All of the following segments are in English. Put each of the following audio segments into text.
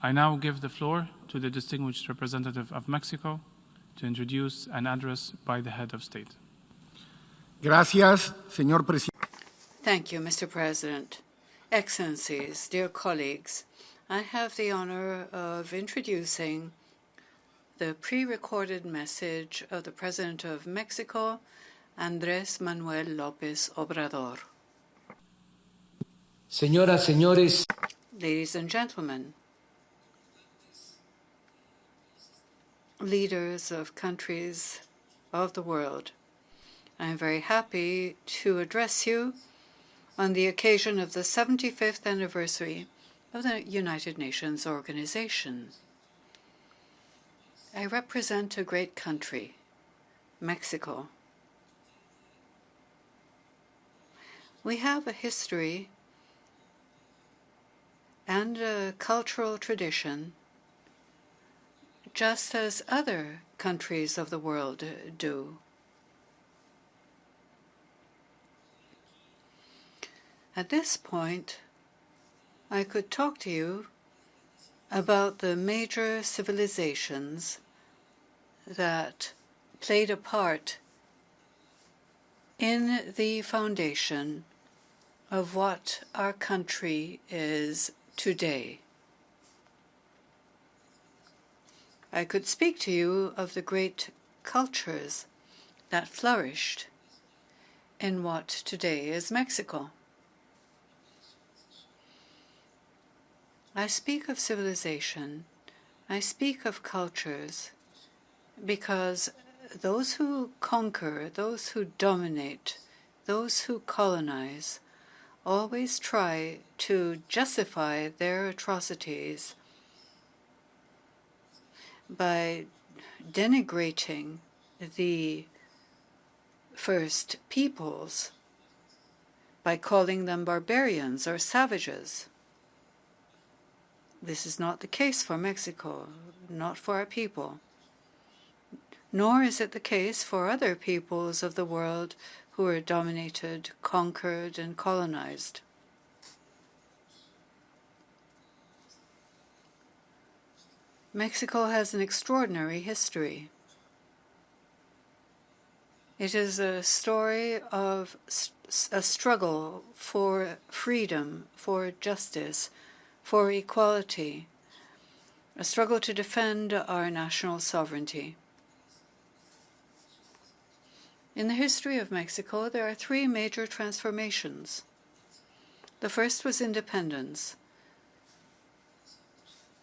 I now give the floor to the distinguished representative of Mexico to introduce an address by the head of state. Gracias, señor presidente. Thank you, Mr. President. Excellencies, dear colleagues, I have the honor of introducing the pre-recorded message of the President of Mexico, Andrés Manuel López Obrador. Señoras, señores. Ladies and gentlemen, leaders of countries of the world, I am very happy to address you on the occasion of the 75th anniversary of the United Nations Organization. I represent a great country, Mexico. We have a history and a cultural tradition just as other countries of the world do. At this point, I could talk to you about the major civilizations that played a part in the foundation of what our country is today. I could speak to you of the great cultures that flourished in what today is Mexico. I speak of civilization, I speak of cultures, because those who conquer, those who dominate, those who colonize, always try to justify their atrocities by denigrating the first peoples, by calling them barbarians or savages. This is not the case for Mexico, not for our people, nor is it the case for other peoples of the world who are dominated, conquered, and colonized. Mexico has an extraordinary history. It is a story of a struggle for freedom, for justice, for equality, a struggle to defend our national sovereignty. In the history of Mexico, there are three major transformations. The first was independence.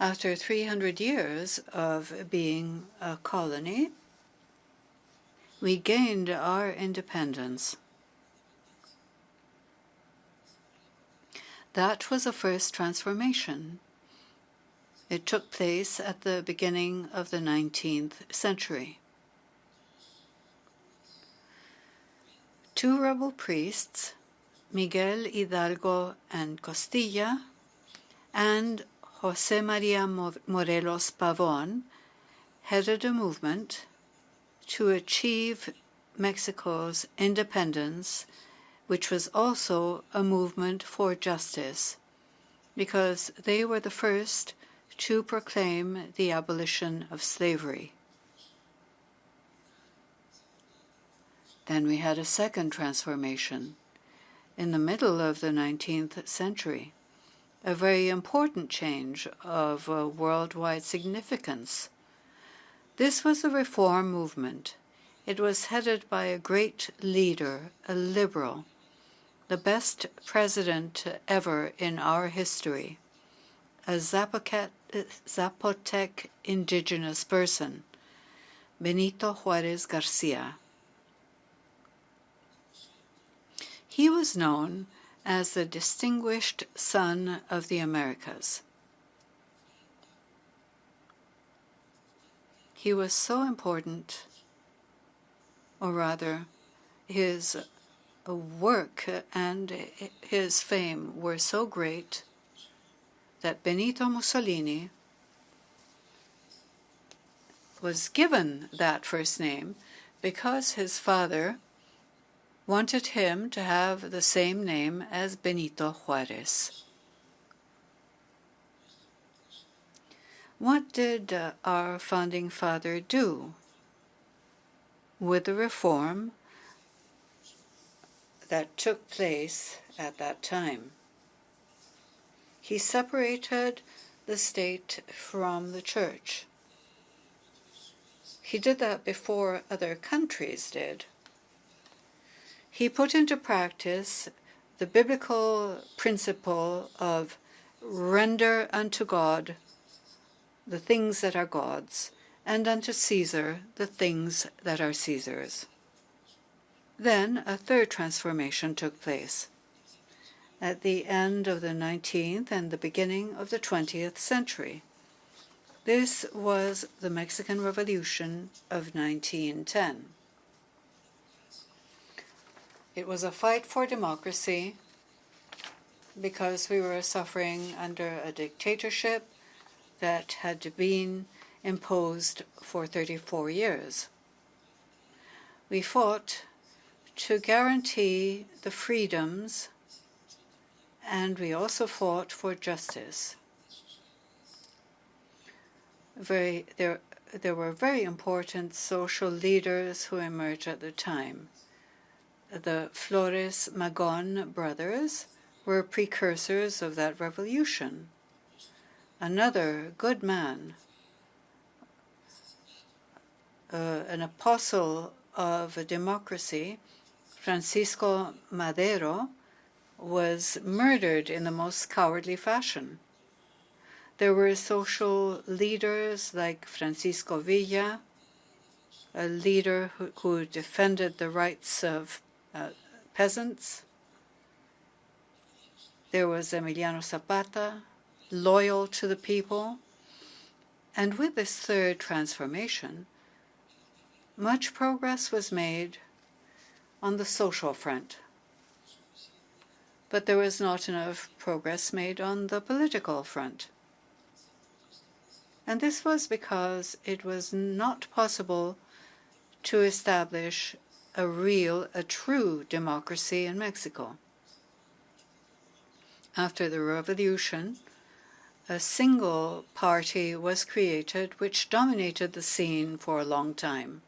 After 300 years of being a colony, we gained our independence. That was a first transformation. It took place at the beginning of the 19th century. Two rebel priests, Miguel Hidalgo and Costilla, and José María Morelos Pavón, headed a movement to achieve Mexico's independence, which was also a movement for justice, because they were the first to proclaim the abolition of slavery. Then we had a second transformation in the middle of the 19th century, a very important change of worldwide significance. This was the reform movement. It was headed by a great leader, a liberal, the best president ever in our history, a Zapotec indigenous person, Benito Juárez García. He was known as the distinguished son of the Americas. He was so important, or rather, his work and his fame were so great that Benito Mussolini was given that first name because his father wanted him to have the same name as Benito Juárez. What did our founding father do with the reform that took place at that time? He separated the state from the church. He did that before other countries did. He put into practice the biblical principle of render unto God the things that are God's, and unto Caesar the things that are Caesar's. Then a third transformation took place at the end of the 19th and the beginning of the 20th century. This was the Mexican Revolution of 1910. It was a fight for democracy because we were suffering under a dictatorship that had been imposed for 34 years. We fought to guarantee the freedoms, and we also fought for justice. There were very important social leaders who emerged at the time. The Flores Magón brothers were precursors of that revolution. Another good man, an apostle of democracy, Francisco Madero, was murdered in the most cowardly fashion. There were social leaders like Francisco Villa, a leader who defended the rights of peasants. There was Emiliano Zapata, loyal to the people. And with this third transformation, much progress was made on the social front. But there was not enough progress made on the political front. And this was because it was not possible to establish a true democracy in Mexico. After the revolution, a single party was created which dominated the scene for a long time.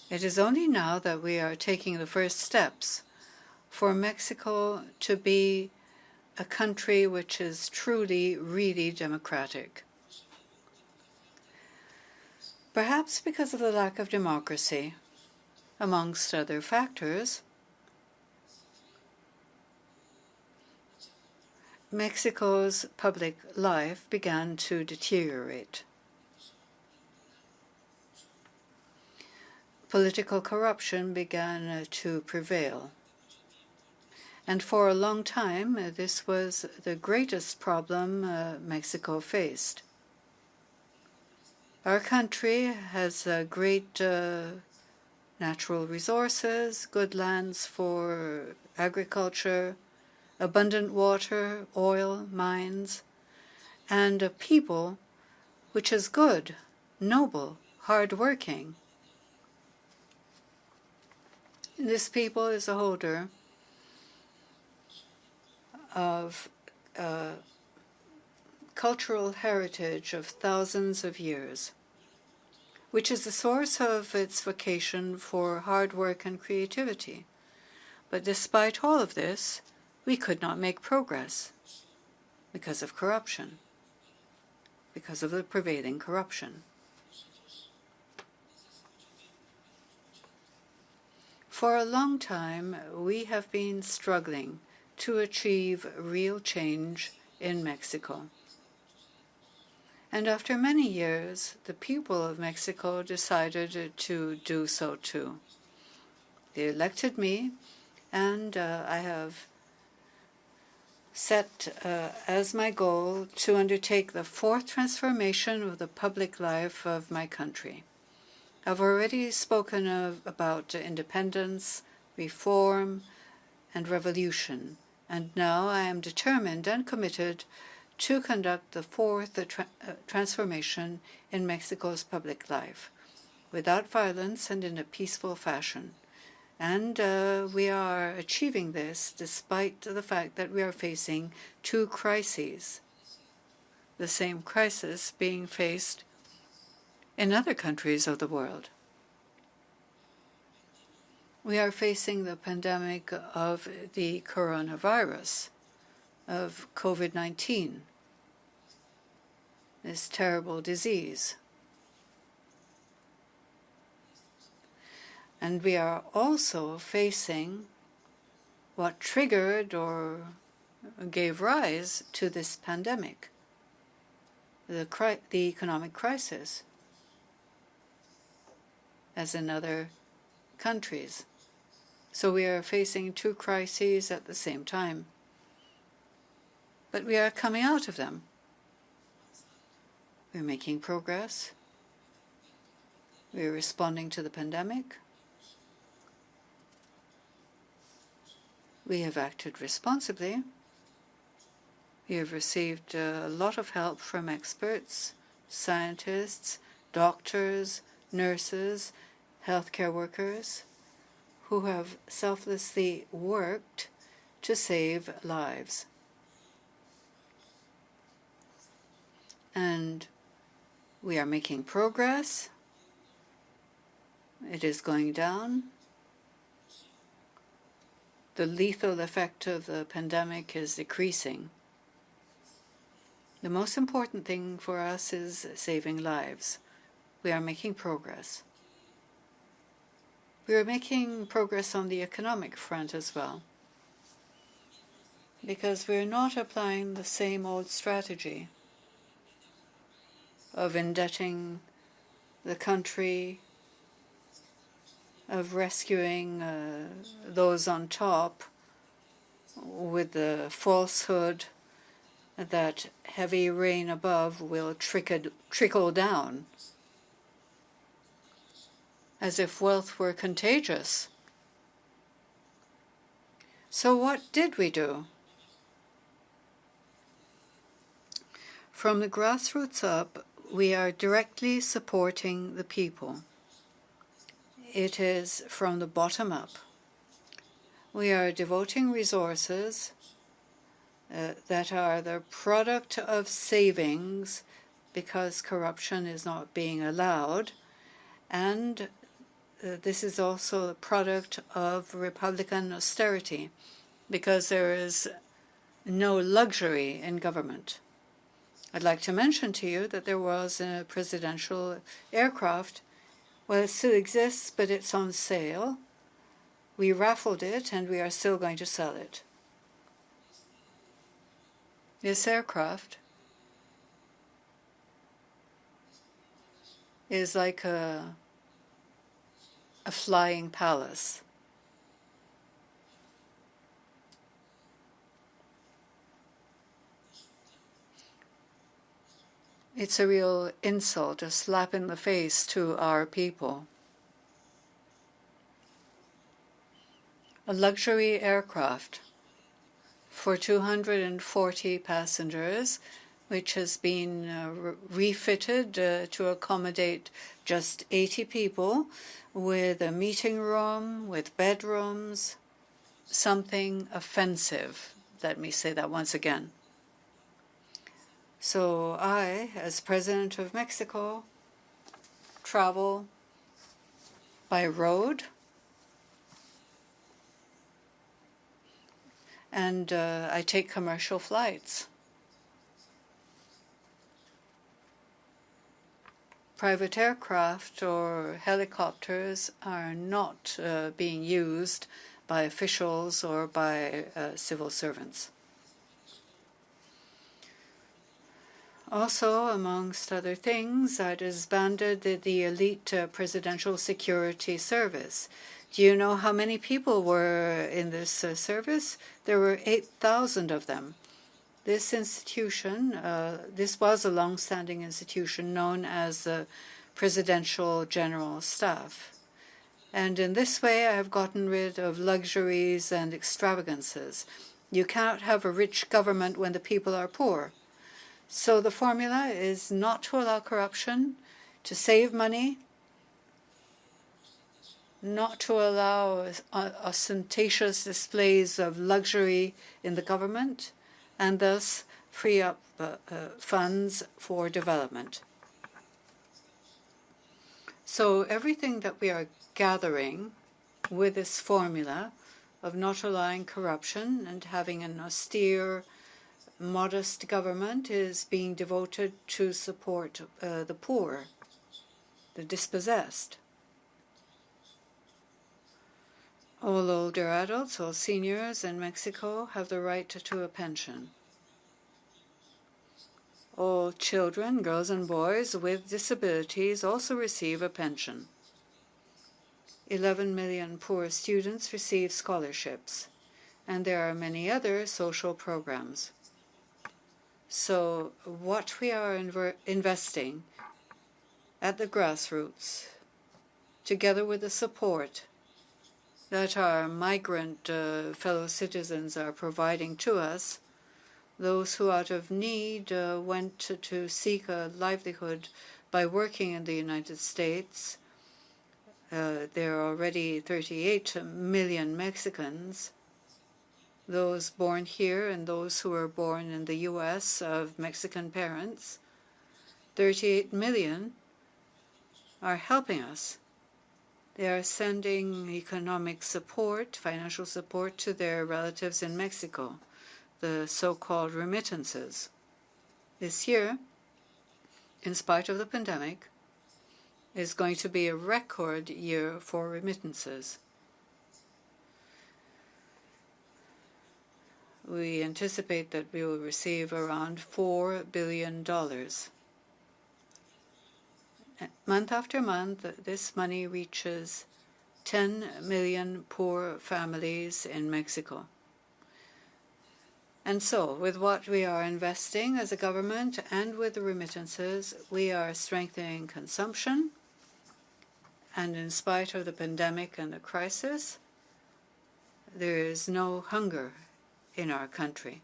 It is only now that we are taking the first steps for Mexico to be a country which is truly, really democratic. Perhaps because of the lack of democracy, amongst other factors, Mexico's public life began to deteriorate. Political corruption began to prevail. And for a long time, this was the greatest problem Mexico faced. Our country has great natural resources, good lands for agriculture, abundant water, oil, mines, and a people which is good, noble, hard-working. This people is a holder of cultural heritage of thousands of years, which is the source of its vocation for hard work and creativity. But despite all of this, we could not make progress because of corruption, because of the prevailing corruption. For a long time, we have been struggling to achieve real change in Mexico. And after many years, the people of Mexico decided to do so too. They elected me, and I have set as my goal to undertake the fourth transformation of the public life of my country. I've already spoken about independence, reform, and revolution, and now I am determined and committed to conduct the fourth transformation in Mexico's public life, without violence and in a peaceful fashion. And we are achieving this despite the fact that we are facing two crises. the same crisis being faced in other countries of the world. We are facing the pandemic of the coronavirus, of COVID-19, this terrible disease. And we are also facing what triggered or gave rise to this pandemic, the economic crisis, as in other countries. So we are facing two crises at the same time. But we are coming out of them. We're making progress. We're responding to the pandemic. We have acted responsibly. We have received a lot of help from experts, scientists, doctors, nurses, healthcare workers, who have selflessly worked to save lives. And we are making progress. It is going down. The lethal effect of the pandemic is decreasing. The most important thing for us is saving lives. We are making progress. We are making progress on the economic front as well, because we're not applying the same old strategy of indebting the country, of rescuing those on top with the falsehood that heavy rain above will trickle down, as if wealth were contagious. So what did we do? From the grassroots up, we are directly supporting the people. It is from the bottom up. We are devoting resources that are the product of savings because corruption is not being allowed, and this is also the product of Republican austerity because there is no luxury in government. I'd like to mention to you that there was a presidential aircraft. Well, it still exists, but it's on sale. We raffled it, and we are still going to sell it. This aircraft is like a flying palace. It's a real insult, a slap in the face to our people. A luxury aircraft for 240 passengers, which has been refitted to accommodate just 80 people, with a meeting room, with bedrooms, something offensive. Let me say that once again. So I, as President of Mexico, travel by road, and I take commercial flights. Private aircraft or helicopters are not being used by officials or by civil servants. Also, amongst other things, I disbanded the elite presidential security service. Do you know how many people were in this service? There were 8,000 of them. This institution, this was a long-standing institution known as the Presidential General Staff. And in this way, I have gotten rid of luxuries and extravagances. You cannot have a rich government when the people are poor. So the formula is not to allow corruption, to save money, not to allow ostentatious displays of luxury in the government, and thus free up funds for development. So everything that we are gathering with this formula of not allowing corruption and having an austere, modest government is being devoted to support the poor, the dispossessed. All older adults, all seniors in Mexico have the right to a pension. All children, girls and boys with disabilities also receive a pension. 11 million poor students receive scholarships, and there are many other social programs. So what we are investing at the grassroots, together with the support that our migrant fellow citizens are providing to us, those who out of need went to seek a livelihood by working in the United States. There are already 38 million Mexicans, those born here and those who were born in the U.S. of Mexican parents. 38 million are helping us. They are sending economic support, financial support to their relatives in Mexico, the so-called remittances. This year, in spite of the pandemic, is going to be a record year for remittances. We anticipate that we will receive around $4 billion. Month after month, this money reaches 10 million poor families in Mexico. And so, with what we are investing as a government and with the remittances, we are strengthening consumption. And in spite of the pandemic and the crisis, there is no hunger in our country.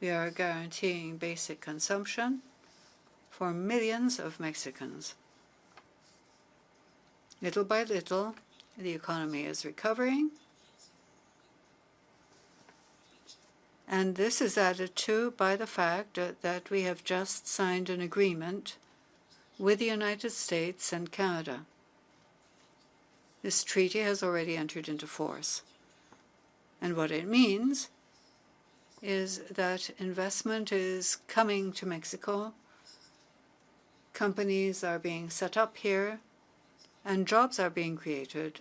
We are guaranteeing basic consumption for millions of Mexicans. Little by little, the economy is recovering. And this is added to by the fact that we have just signed an agreement with the United States and Canada. This treaty has already entered into force. And what it means is that investment is coming to Mexico, companies are being set up here, and jobs are being created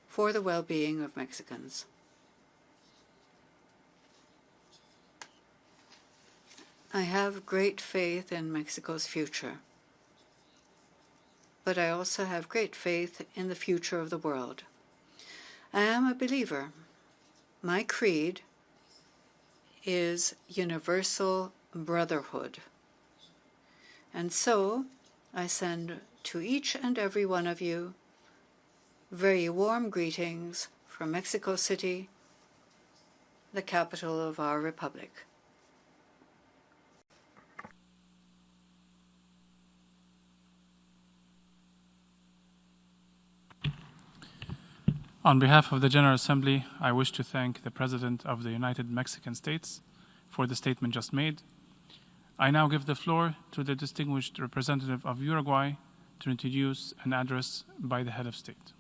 for the well-being of Mexicans. I have great faith in Mexico's future, but I also have great faith in the future of the world. I am a believer. My creed is universal brotherhood. And so I send to each and every one of you very warm greetings from Mexico City, the capital of our republic. On behalf of the General Assembly, I wish to thank the President of the United Mexican States for the statement just made. I now give the floor to the distinguished representative of Uruguay to introduce an address by the head of state.